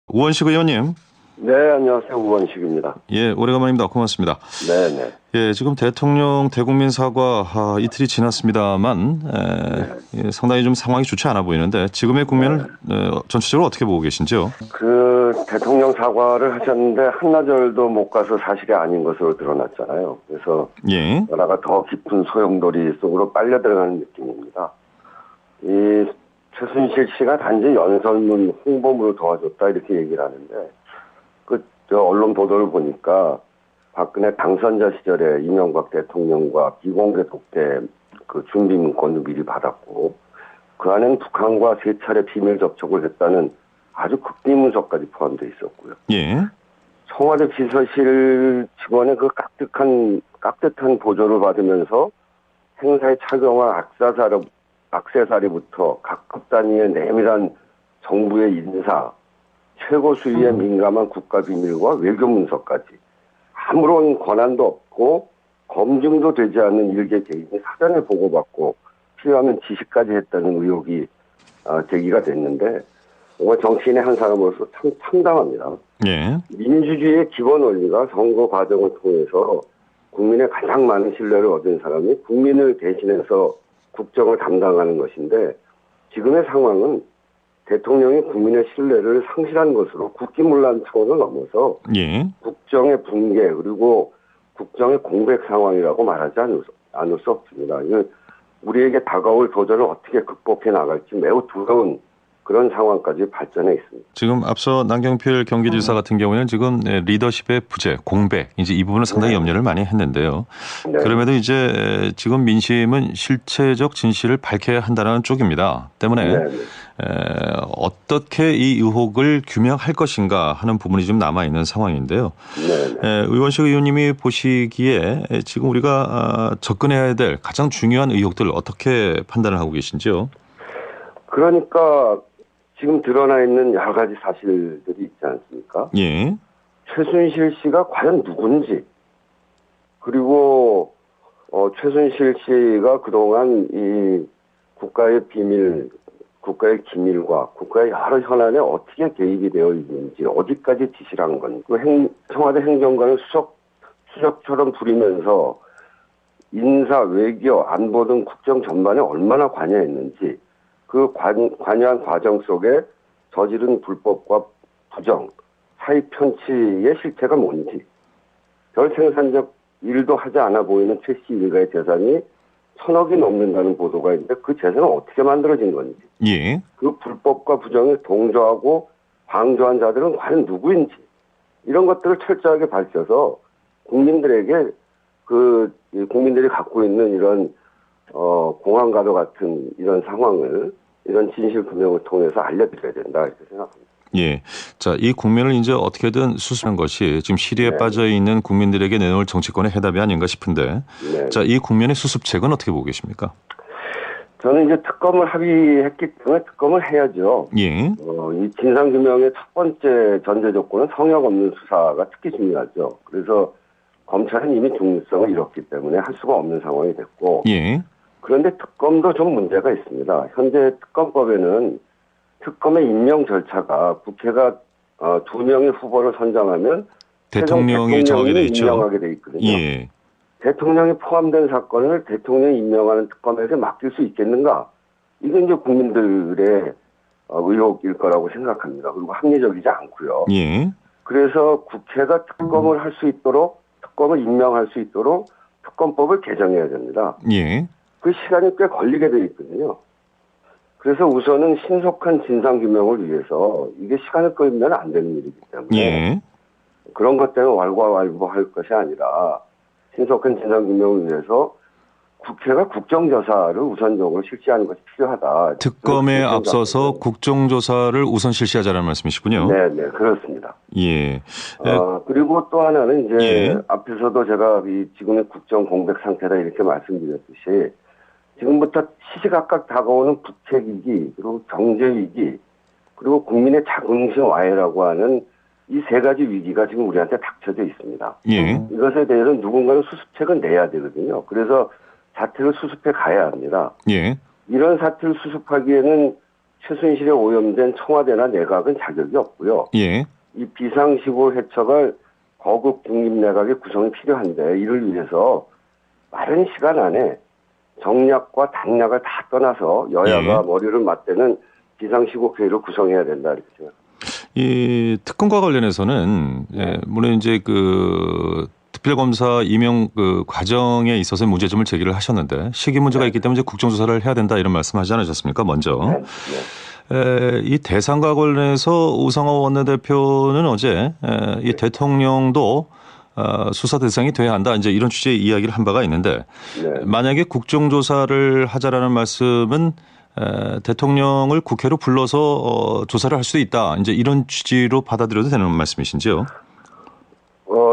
우원식 의원님. 네, 안녕하세요. 우원식입니다. 예, 오래간만입니다. 고맙습니다. 네네. 예, 지금 대통령 대국민 사과 이틀이 지났습니다만 상당히 좀 상황이 좋지 않아 보이는데 지금의 국면을 전체적으로 어떻게 보고 계신지요? 그 대통령 사과를 하셨는데 한나절도 못 가서 사실이 아닌 것으로 드러났잖아요. 그래서 예, 나라가 더 깊은 소용돌이 속으로 빨려 들어가는 느낌입니다. 이 최순실 씨가 단지 연설문 홍보물을 도와줬다 이렇게 얘기를 하는데 저 언론 보도를 보니까 박근혜 당선자 시절에 이명박 대통령과 비공개 독대 그 준비 문건도 미리 받았고 그 안에는 북한과 세 차례 비밀 접촉을 했다는 아주 극비 문서까지 포함되어 있었고요. 예, 청와대 비서실 직원의 그 깍듯한 보조를 받으면서 행사에 착용한 액세서리부터 각급 단위의 내밀한 정부의 인사, 최고 수위의 민감한 국가비밀과 외교문서까지 아무런 권한도 없고 검증도 되지 않는 일개 개인이 사전에 보고받고 필요하면 지시까지 했다는 의혹이 제기가 됐는데 정말 정치인의 한 사람으로서 참 참담합니다. 예, 민주주의의 기본 원리가 선거 과정을 통해서 국민의 가장 많은 신뢰를 얻은 사람이 국민을 대신해서 국정을 담당하는 것인데 지금의 상황은 대통령이 국민의 신뢰를 상실한 것으로 국기문란 차원을 넘어서 예. 국정의 붕괴 그리고 국정의 공백 상황이라고 말하지 않을 수 없습니다. 이건 우리에게 다가올 도전을 어떻게 극복해 나갈지 매우 두려운 그런 상황까지 발전해 있습니다. 지금 앞서 남경필 경기지사 같은 경우에는 지금 리더십의 부재, 공백, 이제 이 부분을 상당히 염려를 많이 했는데요. 네. 그럼에도 이제 지금 민심은 실체적 진실을 밝혀야 한다는 쪽입니다. 때문에 네. 어떻게 이 의혹을 규명할 것인가 하는 부분이 좀 남아 있는 상황인데요. 네. 의원식 의원님이 보시기에 지금 우리가 접근해야 될 가장 중요한 의혹들을 어떻게 판단을 하고 계신지요? 그러니까 지금 드러나 있는 여러 가지 사실들이 있지 않습니까? 예, 최순실 씨가 과연 누군지 그리고 최순실 씨가 그동안 이 국가의 비밀, 국가의 기밀과 국가의 여러 현안에 어떻게 개입이 되어 있는지 어디까지 지시를 한 건지 청와대 행정관을 수석처럼 부리면서 인사, 외교, 안보 등 국정 전반에 얼마나 관여했는지 그 관여한 과정 속에 저지른 불법과 부정, 사의 편취의 실체가 뭔지 별 생산적 일도 하지 않아 보이는 최 씨 일가의 재산이 1,000억이 넘는다는 보도가 있는데 그 재산은 어떻게 만들어진 건지 예, 그 불법과 부정에 동조하고 방조한 자들은 과연 누구인지 이런 것들을 철저하게 밝혀서 국민들에게 국민들이 갖고 있는 이런 공황과도 같은 이런 상황을 이런 진실 규명을 통해서 알려드려야 된다 이렇게 생각합니다. 예. 자, 이 국면을 이제 어떻게든 수습한 것이 지금 시리에 네. 빠져 있는 국민들에게 내놓을 정치권의 해답이 아닌가 싶은데, 네. 자, 이 국면의 수습책은 어떻게 보고 계십니까? 저는 이제 특검을 합의했기 때문에 특검을 해야죠. 예, 이 진상규명의 첫 번째 전제 조건은 성역 없는 수사가 특히 중요하죠. 그래서 검찰은 이미 중립성을 잃었기 때문에 할 수가 없는 상황이 됐고, 예. 그런데 특검도 좀 문제가 있습니다. 현재 특검법에는 특검의 임명 절차가 국회가 2명의 후보를 선정하면 최종 대통령이 정하게 돼 있죠. 임명하게 돼 있거든요. 예, 대통령이 포함된 사건을 대통령이 임명하는 특검에게 맡길 수 있겠는가? 이게 이제 국민들의 의혹일 거라고 생각합니다. 그리고 합리적이지 않고요. 예, 그래서 국회가 특검을 할 수 있도록 특검을 임명할 수 있도록 특검법을 개정해야 됩니다. 예, 그 시간이 꽤 걸리게 돼 있거든요. 그래서 우선은 신속한 진상규명을 위해서 이게 시간을 끌면 안 되는 일이기 때문에 예, 그런 것 때문에 왈가왈부할 것이 아니라 신속한 진상규명을 위해서 국회가 국정조사를 우선적으로 실시하는 것이 필요하다. 특검에 앞서서 국정조사를 우선 실시하자는 말씀이시군요. 네, 그렇습니다. 예, 그리고 또 하나는 이제 예. 앞에서도 제가 지금의 국정 공백 상태다 이렇게 말씀드렸듯이 지금부터 시시각각 다가오는 국책위기 그리고 경제위기 그리고 국민의 자긍심 와해라고 하는 이 세 가지 위기가 지금 우리한테 닥쳐져 있습니다. 예, 이것에 대해서는 누군가는 수습책은 내야 되거든요. 그래서 사태를 수습해 가야 합니다. 예, 이런 사태를 수습하기에는 최순실에 오염된 청와대나 내각은 자격이 없고요. 예. 이 비상시국 해처가 거국 국립내각의 구성이 필요한데 이를 위해서 빠른 시간 안에 정략과 당략을 다 떠나서 여야가 예. 머리를 맞대는 비상시국회의를 구성해야 된다 이렇게 생각합니다. 이 특검과 관련해서는 물론 이제 그 특별검사 임용 그 과정에 있어서 문제점을 제기를 하셨는데 시기 문제가 있기 때문에 이제 국정조사를 해야 된다 이런 말씀하지 않으셨습니까? 먼저. 네. 이 대상과 관련해서 우상호 원내대표는 어제 이 대통령도 수사 대상이 돼야 한다 이제 이런 취지의 이야기를 한 바가 있는데 네. 만약에 국정조사를 하자라는 말씀은 대통령을 국회로 불러서 조사를 할 수도 있다 이제 이런 취지로 받아들여도 되는 말씀이신지요?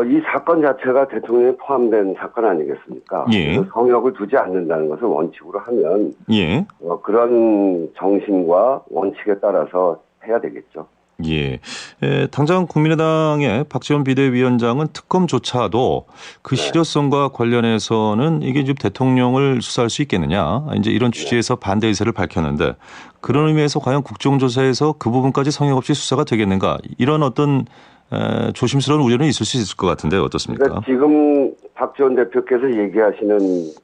이 사건 자체가 대통령이 포함된 사건 아니겠습니까? 예. 그래서 성역을 두지 않는다는 것을 원칙으로 하면 예. 그런 정신과 원칙에 따라서 해야 되겠죠. 예. 당장 국민의당의 박지원 비대위원장은 특검조차도 그 실효성과 관련해서는 이게 지금 대통령을 수사할 수 있겠느냐 이제 이런 취지에서 반대 의사를 밝혔는데 그런 의미에서 과연 국정조사에서 그 부분까지 성역 없이 수사가 되겠는가 이런 어떤 조심스러운 우려는 있을 수 있을 것 같은데 어떻습니까? 그러니까 지금 박지원 대표께서 얘기하시는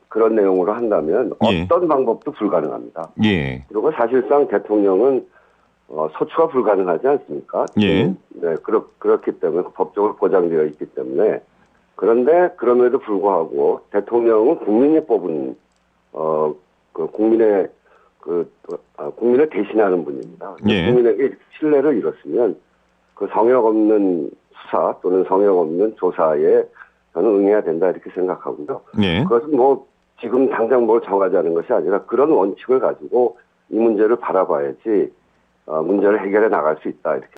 그런 내용으로 한다면 예. 어떤 방법도 불가능합니다. 예. 그리고 사실상 대통령은 소추가 불가능하지 않습니까? 예. 네, 그렇기 때문에 법적으로 보장되어 있기 때문에 그런데 그럼에도 불구하고 대통령은 국민이 뽑은 국민을 대신하는 분입니다. 예. 국민에게 신뢰를 잃었으면 그 성역 없는 수사 또는 성역 없는 조사에 저는 응해야 된다 이렇게 생각하고요. 예. 그것은 뭐 지금 당장 뭘 정하자는 것이 아니라 그런 원칙을 가지고 이 문제를 바라봐야지 문제를 해결해 나갈 수 있다 이렇게.